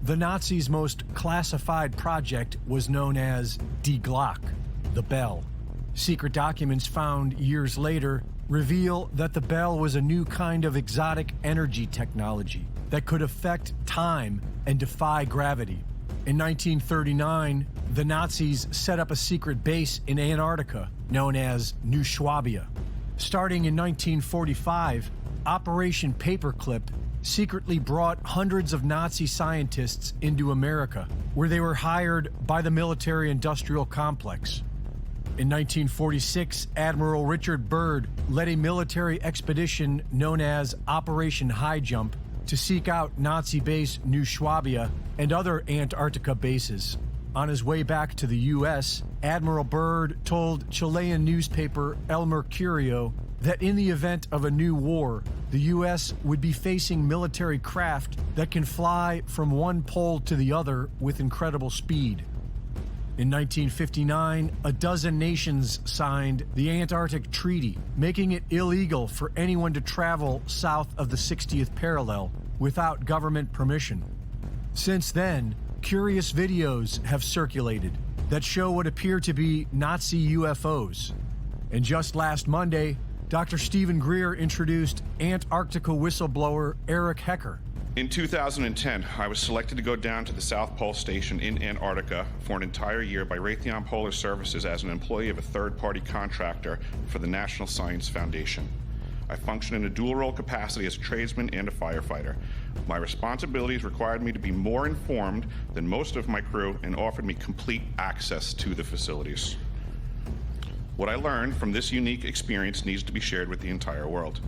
The Nazis' most classified project was known as Die Glocke, the bell. Secret documents found years later reveal that the bell was a new kind of exotic energy technology that could affect time and defy gravity. In 1939, the Nazis set up a secret base in Antarctica known as New Swabia. Starting in 1945, Operation Paperclip secretly brought hundreds of Nazi scientists into America, where they were hired by the military-industrial complex. In 1946, Admiral Richard Byrd led a military expedition known as Operation High Jump to seek out Nazi base New Swabia and other Antarctica bases. On his way back to the U.S., Admiral Byrd told Chilean newspaper El Mercurio that in the event of a new war, the U.S. would be facing military craft that can fly from one pole to the other with incredible speed. In 1959, a dozen nations signed the Antarctic Treaty, making it illegal for anyone to travel south of the 60th parallel without government permission. Since then, curious videos have circulated that show what appear to be Nazi UFOs. And just last Monday, Dr. Stephen Greer introduced Antarctica whistleblower Eric Hecker. In 2010, I was selected to go down to the South Pole Station in Antarctica for an entire year by Raytheon Polar Services as an employee of a third-party contractor for the National Science Foundation. I function in a dual-role capacity as a tradesman and a firefighter. My responsibilities required me to be more informed than most of my crew and offered me complete access to the facilities. What I learned from this unique experience needs to be shared with the entire world.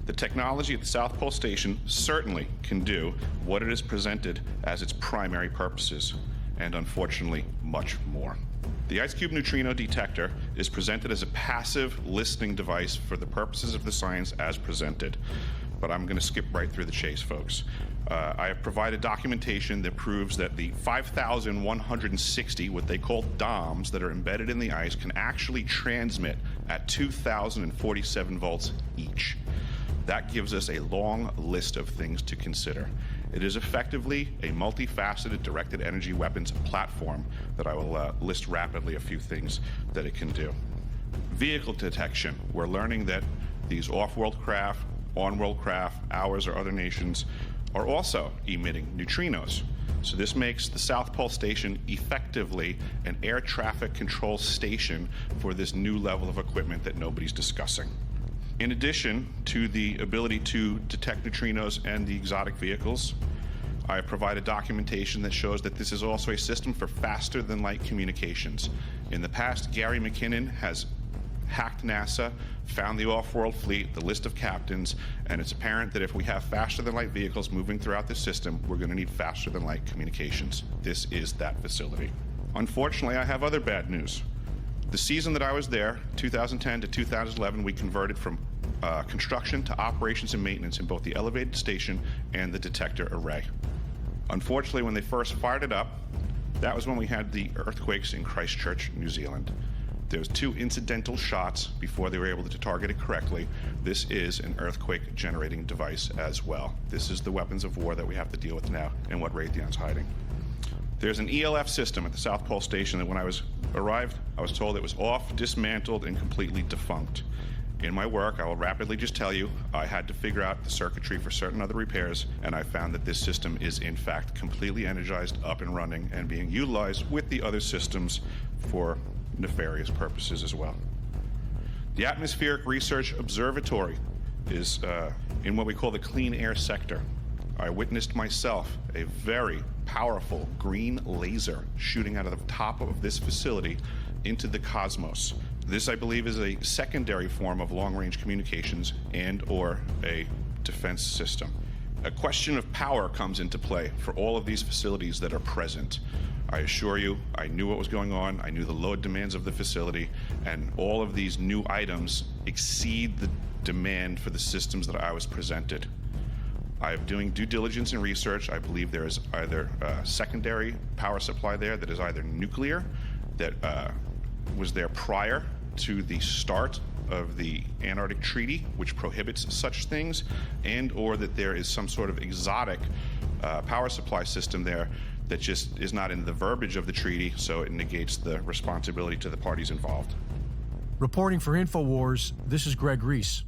The technology at the South Pole Station certainly can do what it is presented as its primary purposes, and unfortunately, much more. The IceCube neutrino detector is presented as a passive listening device for the purposes of the science as presented, but I'm going to skip right through the chase, folks. I have provided documentation that proves that the 5,160, what they call DOMs, that are embedded in the ice can actually transmit at 2,047 volts each. That gives us a long list of things to consider. It is effectively a multifaceted directed energy weapons platform that I will list rapidly a few things that it can do. Vehicle detection. We're learning that these off-world craft, on-world craft, ours or other nations, are also emitting neutrinos. So this makes the South Pole Station effectively an air traffic control station for this new level of equipment that nobody's discussing. In addition to the ability to detect neutrinos and the exotic vehicles, I have provided documentation that shows that this is also a system for faster-than-light communications. In the past, Gary McKinnon has hacked NASA, found the off-world fleet, the list of captains, and it's apparent that if we have faster-than-light vehicles moving throughout the system, we're going to need faster-than-light communications. This is that facility. Unfortunately, I have other bad news. The season that I was there, 2010 to 2011, we converted from construction to operations and maintenance in both the elevated station and the detector array. Unfortunately, when they first fired it up, that was when we had the earthquakes in Christchurch, New Zealand. There was 2 incidental shots before they were able to target it correctly. This is an earthquake generating device as well. This is the weapons of war that we have to deal with now and what Raytheon's hiding. There's an ELF system at the South Pole Station that when I arrived, I was told it was off, dismantled, and completely defunct. In my work, I will rapidly just tell you, I had to figure out the circuitry for certain other repairs, and I found that this system is in fact completely energized, up and running, and being utilized with the other systems for nefarious purposes as well. The Atmospheric Research Observatory is in what we call the clean air sector. I witnessed myself a very powerful green laser shooting out of the top of this facility into the cosmos. This, I believe, is a secondary form of long-range communications and or a defense system. A question of power comes into play for all of these facilities that are present. I assure you, I knew what was going on, I knew the load demands of the facility, and all of these new items exceed the demand for the systems that I was presented. I am doing due diligence and research. I believe there is either a secondary power supply there that is either nuclear, that was there prior to the start of the Antarctic Treaty, which prohibits such things, and or that there is some sort of exotic power supply system there that just is not in the verbiage of the treaty, so it negates the responsibility to the parties involved. Reporting for InfoWars, this is Greg Reese.